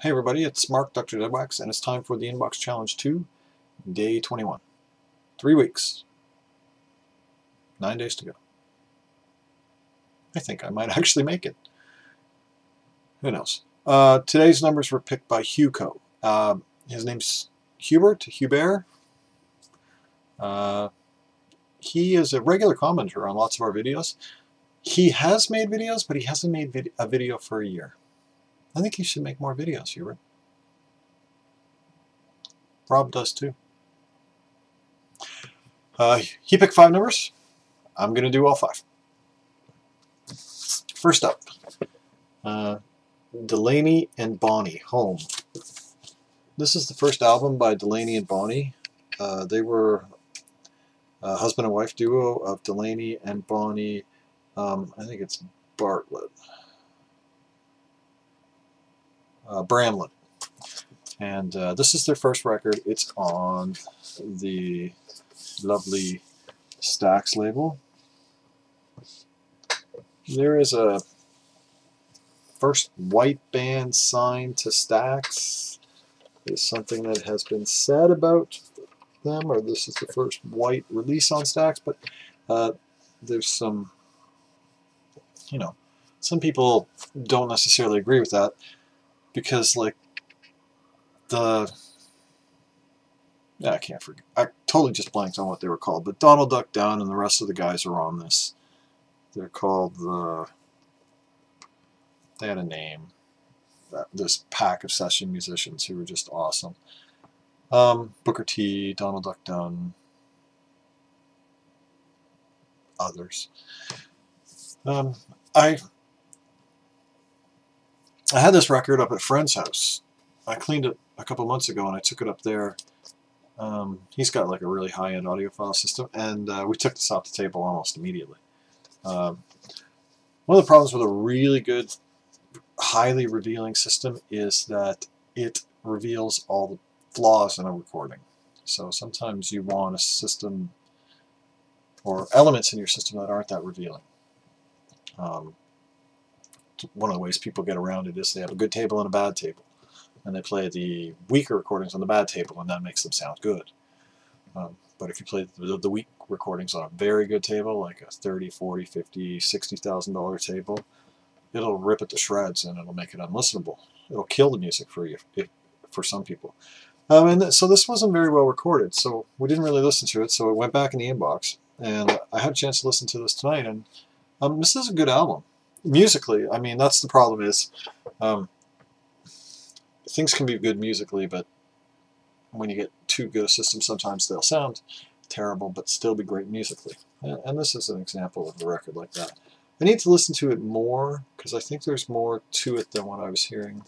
Hey everybody, it's Mark, Dr. Deadwax, and it's time for the Inbox Challenge 2, Day 21. 3 weeks. 9 days to go. I think I might actually make it. Who knows? Today's numbers were picked by Hugo. His name's Hubert. He is a regular commenter on lots of our videos. He has made videos, but he hasn't made a video for a year. I think he should make more videos, Hubert. Rob does too. He picked 5 numbers. I'm going to do all 5. First up, Delaney and Bonnie, Home. This is the first album by Delaney and Bonnie. They were a husband and wife duo of Delaney and Bonnie. I think it's Bartlett. Bramlett. And this is their first record. It's on the lovely Stax label. There is a first white band signed to Stax. There's something that has been said about them, or this is the first white release on Stax, but there's some, some people don't necessarily agree with that because, like, I can't forget. I totally just blanked on what they were called, but Donald Duck Dunn and the rest of the guys are on this. They're called they had a name. This pack of session musicians who were just awesome. Booker T, Donald Duck Dunn, others. I had this record up at a friend's house. I cleaned it a couple months ago and I took it up there. He's got like a really high-end audiophile system, and we took this off the table almost immediately. One of the problems with a really good, highly revealing system is that it reveals all the flaws in a recording. So sometimes you want a system or elements in your system that aren't that revealing. One of the ways people get around it is they have a good table and a bad table, and they play the weaker recordings on the bad table, and that makes them sound good. But if you play the weak recordings on a very good table, like a $30,000, $40,000, $50,000, $60,000 table, it'll rip it to shreds and it'll make it unlistenable. It'll kill the music for you, for some people. So this wasn't very well recorded, so we didn't really listen to it, so it went back in the inbox, and I had a chance to listen to this tonight, and this is a good album. Musically, I mean, that's the problem is, things can be good musically, but when you get too good a system, sometimes they'll sound terrible, but still be great musically. And this is an example of a record like that. I need to listen to it more, because I think there's more to it than what I was hearing.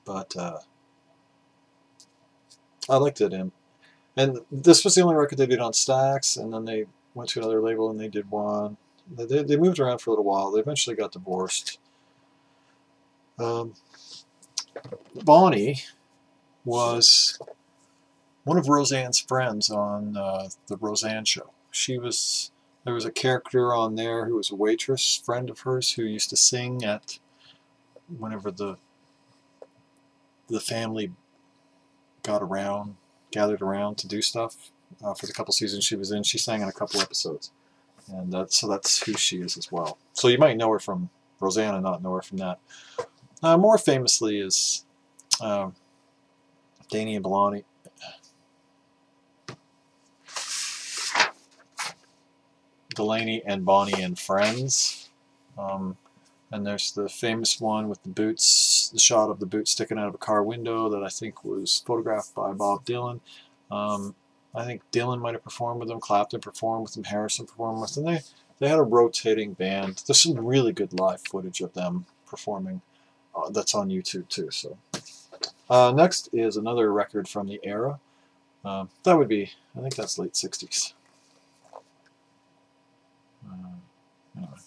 But I liked it. And this was the only record they did on Stax, and then they went to another label and they did one. They moved around for a little while. They eventually got divorced. Bonnie was one of Roseanne's friends on the Roseanne show. There was a character on there who was a waitress friend of hers who used to sing at whenever the family gathered around to do stuff. For the couple seasons she was in, she sang in a couple episodes, and that's who she is as well. So you might know her from Roseanne and not know her from that. More famously is Delaney and Bonnie. Delaney and Bonnie and Friends. And there's the famous one with the boots, the shot of the boots sticking out of a car window that I think was photographed by Bob Dylan. I think Dylan might have performed with them, Clapton performed with them, Harrison performed with them. They had a rotating band. There's some really good live footage of them performing that's on YouTube too. So next is another record from the era. That would be, I think that's late 60s. Anyway.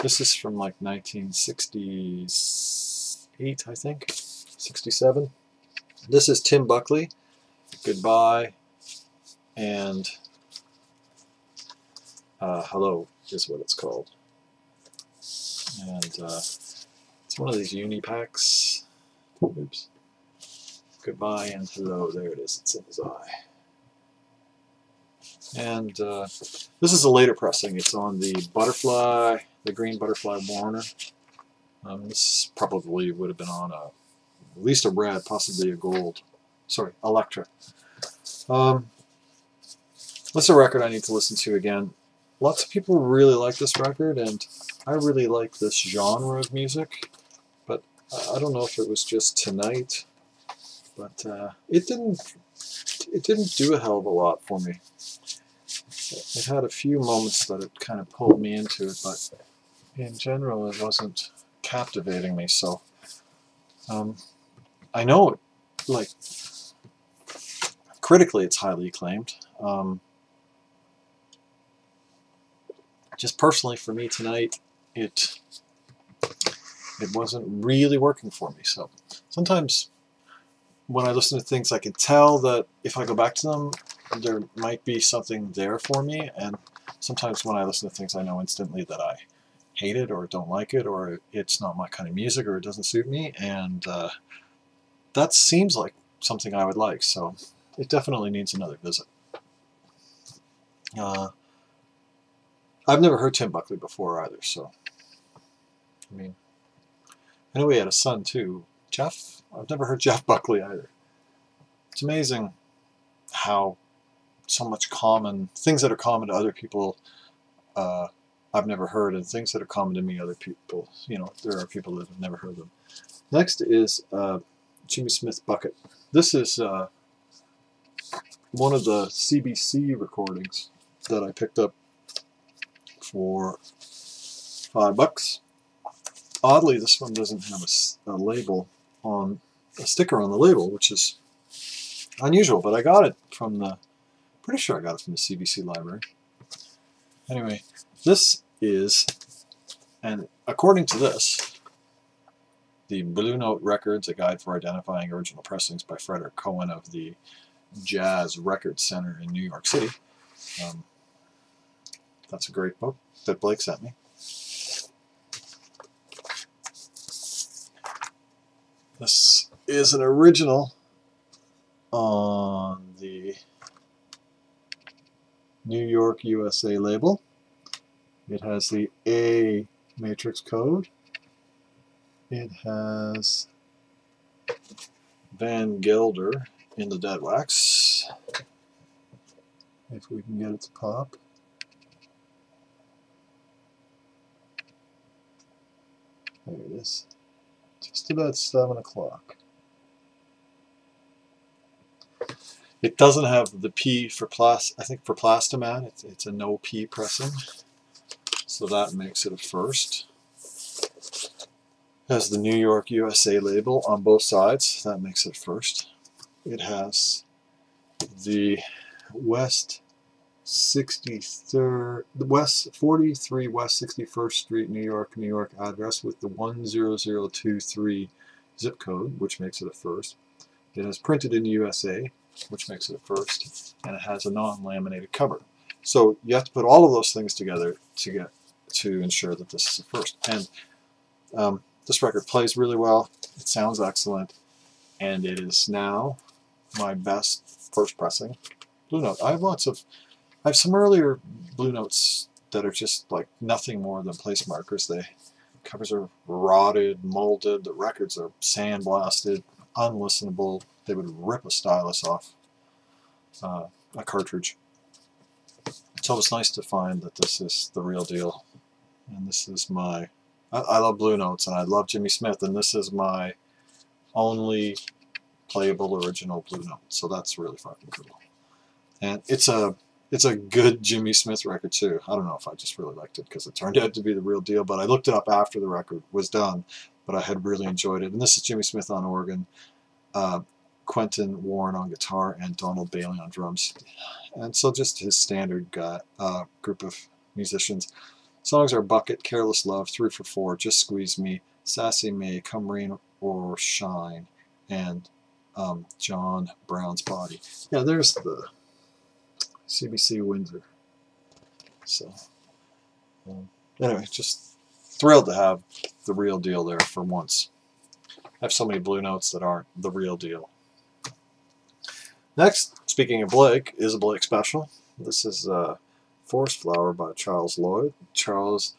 This is from like 1968, I think, 67. This is Tim Buckley, Goodbye, and Hello is what it's called. And it's one of these uni packs Oops. Goodbye and hello. There it is. It's in his eye. And this is a later pressing. It's on the Butterfly, the green Butterfly Warner. This probably would have been on at least a red, possibly a gold. Sorry, Electra. This is a record I need to listen to again. Lots of people really like this record, and I really like this genre of music. But I don't know if it was just tonight, but it didn't do a hell of a lot for me. It had a few moments that it kind of pulled me into it, but in general it wasn't captivating me. So I know, like, critically it's highly acclaimed. Just personally for me tonight, it wasn't really working for me. So sometimes when I listen to things, I can tell that if I go back to them, there might be something there for me, and sometimes when I listen to things, I know instantly that I hate it or don't like it, or it's not my kind of music, or it doesn't suit me, and that seems like something I would like, so it definitely needs another visit. I've never heard Tim Buckley before either, so I mean, I know he had a son too, Jeff. I've never heard Jeff Buckley either. It's amazing how so much common things that are common to other people I've never heard, and things that are common to me, other people, there are people that have never heard them. Next is Jimmy Smith Bucket. This is one of the CBC recordings that I picked up for $5. Oddly, this one doesn't have a label on a sticker on the label, which is unusual, but I got it from the, pretty sure I got it from the CBC library. Anyway, this is, and according to this, the Blue Note Records, A Guide for Identifying Original Pressings by Frederick Cohen of the Jazz Record Center in New York City. That's a great book that Blake sent me. This is an original on the New York, USA label. It has the A matrix code. It has Van Gelder in the dead wax. If we can get it to pop. There it is. Just about 7 o'clock. It doesn't have the P for I think for Plastiman. It's a no P pressing, so that makes it a first. It has the New York USA label on both sides. That makes it first. It has the West 63rd, West 43 West 61st Street, New York address with the 10023 zip code, which makes it a first. It has printed in the USA, which makes it a first, and it has a non-laminated cover. So you have to put all of those things together to ensure that this is a first. And this record plays really well. It sounds excellent, and it is now my best first pressing Blue Note. I have some earlier Blue Notes that are just like nothing more than place markers. The covers are rotted, molded, the records are sandblasted, unlistenable. They would rip a stylus off a cartridge. So it's nice to find that this is the real deal. And this is my, I love Blue Notes, and I love Jimmy Smith, and this is my only playable original Blue Note. So that's really fucking cool. And it's a good Jimmy Smith record too. I don't know if I just really liked it because it turned out to be the real deal, but I looked it up after the record was done, but I had really enjoyed it. And this is Jimmy Smith on organ, Quentin Warren on guitar, and Donald Bailey on drums. And so just his standard group of musicians. Songs are Bucket, Careless Love, 3 for 4, Just Squeeze Me, Sassy May, Come Rain or Shine, and John Brown's Body. Yeah, there's the CBC Windsor. So anyway, just thrilled to have the real deal there for once. have so many blue notes that aren't the real deal. Next, speaking of Blake, is a Blake special. This is Forest Flower by Charles Lloyd. Charles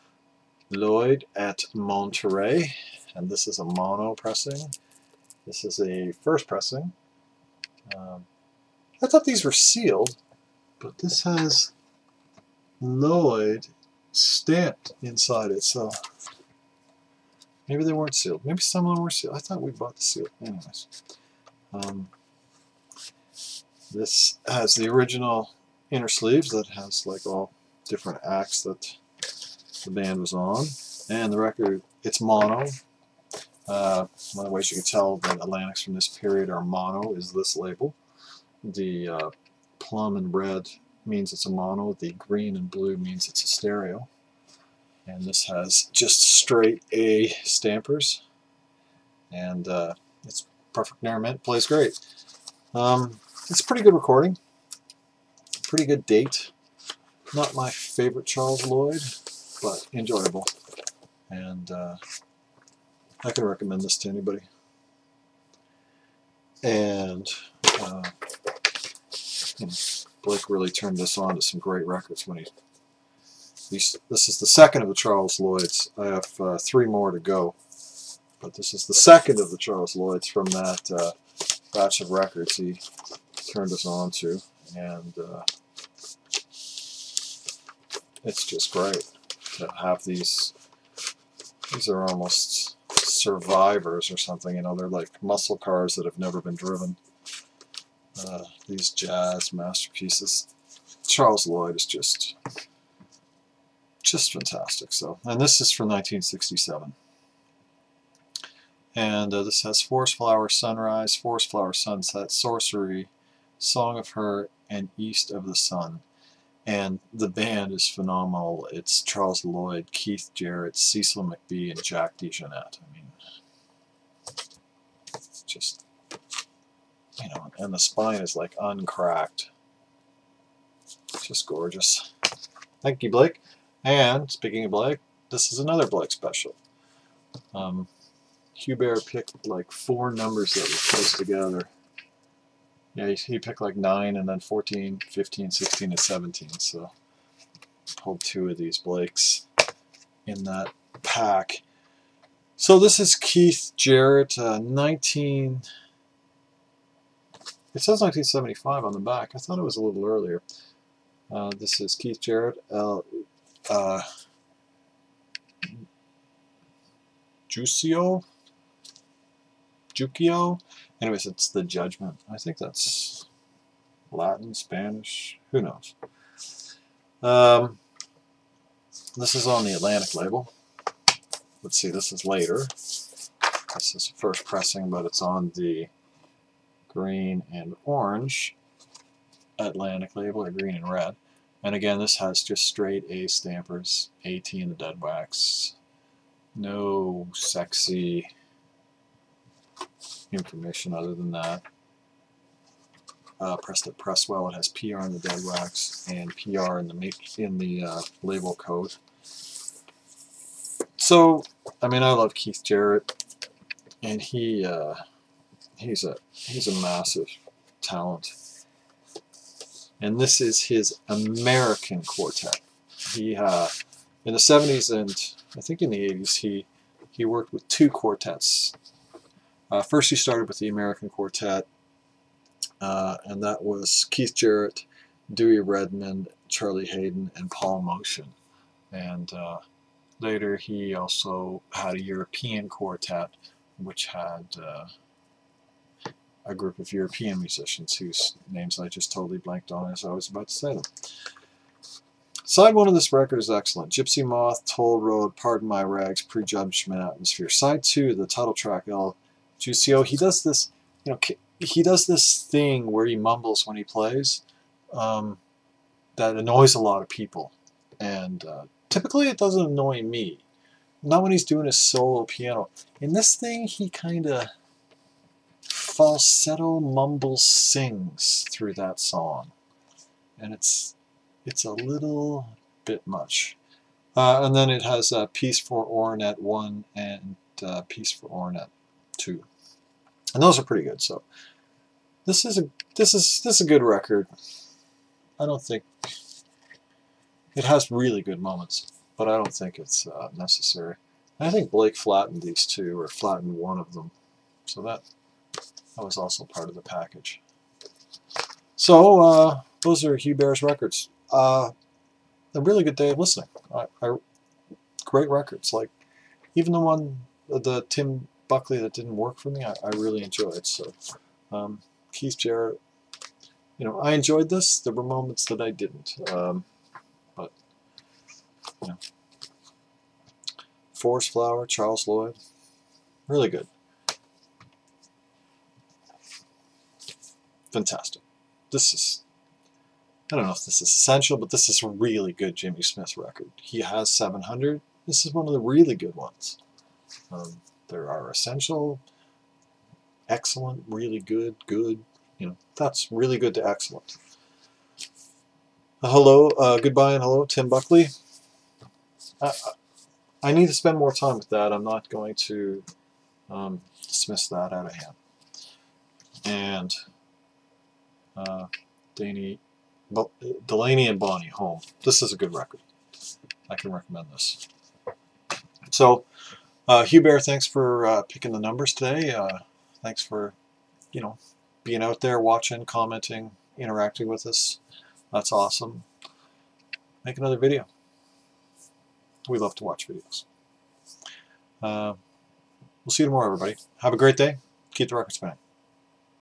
Lloyd at Monterey. And this is a mono pressing. This is a first pressing. I thought these were sealed, but this has Lloyd stamped inside it, so maybe they weren't sealed. Maybe some of them were sealed. I thought we bought the seal. Anyways, this has the original inner sleeves that has like all different acts that the band was on, and the record, it's mono. One of the ways you can tell that Atlantics from this period are mono is this label. The plum and red means it's a mono, the green and blue means it's a stereo. And this has just straight A stampers, and it's perfect narrow mint, plays great. It's a pretty good recording, pretty good date. Not my favorite Charles Lloyd, but enjoyable, and I can recommend this to anybody. And Blake really turned this on to some great records when he. This is the second of the Charles Lloyds. I have 3 more to go, but this is the second of the Charles Lloyds from that batch of records he turned us on to, and it's just great to have these. These are almost survivors or something, you know. They're like muscle cars that have never been driven. These jazz masterpieces. Charles Lloyd is just fantastic. So, and this is from 1967. And this has Forest Flower Sunrise, Forest Flower Sunset, Sorcery, Song of Her, and East of the Sun. And the band is phenomenal. It's Charles Lloyd, Keith Jarrett, Cecil McBee, and Jack DeJohnette. I mean, just, you know, and the spine is like uncracked. Just gorgeous. Thank you, Blake. And speaking of Blake, this is another Blake special. Hubert picked like 4 numbers that were close together. Yeah, he picked like 9 and then 14, 15, 16, and 17. So pulled 2 of these Blakes in that pack. So this is Keith Jarrett, it says 1975 on the back. I thought it was a little earlier. This is Keith Jarrett, Jucio. Anyways, it's The Judgment. I think that's Latin, Spanish, who knows. This is on the Atlantic label. Let's see, this is later. This is the first pressing, but it's on the green and orange Atlantic label, or green and red. And again, this has just straight A stampers, AT in the dead wax. No sexy information other than that. Pressed at Presswell. It has PR in the dead wax and PR in the label code. So, I mean, I love Keith Jarrett, and he's a massive talent. And this is his American quartet. He in the 70s and I think in the 80s he worked with 2 quartets. First he started with the American quartet, and that was Keith Jarrett, Dewey Redman, Charlie Haydn, and Paul Motian. And later he also had a European quartet, which had a group of European musicians whose names I just totally blanked on as I was about to say them. Side 1 of this record is excellent. Gypsy Moth, Toll Road, Pardon My Rags, Prejudgment Atmosphere. Side 2, the title track, El Jucio, he does this, you know, he does this thing where he mumbles when he plays that annoys a lot of people. And typically it doesn't annoy me. Not when he's doing his solo piano. In this thing, he kind of falsetto mumble sings through that song, and it's a little bit much. And then it has Piece for Ornette 1 and Piece for Ornette too, and those are pretty good. So this is a good record. I don't think it has really good moments, but I don't think it's necessary. And I think Blake flattened these two, or flattened one of them, so that was also part of the package. So those are Hubert's records. A really good day of listening. Great records. Like even the Tim Buckley that didn't work for me, I really enjoyed. So Keith Jarrett, you know, I enjoyed this. There were moments that I didn't, but you know, Forest Flower, Charles Lloyd, really good, fantastic. This is, I don't know if this is essential, but this is a really good Jimmy Smith record. He has 700. This is one of the really good ones. There are essential, excellent, really good, good. You know, that's really good to excellent. Hello, goodbye and hello, Tim Buckley. I need to spend more time with that. I'm not going to dismiss that out of hand. And Delaney and Bonnie, Home. This is a good record. I can recommend this. So, Hubert, thanks for picking the numbers today. Thanks for, you know, being out there, watching, commenting, interacting with us. That's awesome. Make another video. We love to watch videos. We'll see you tomorrow, everybody. Have a great day. Keep the record spinning.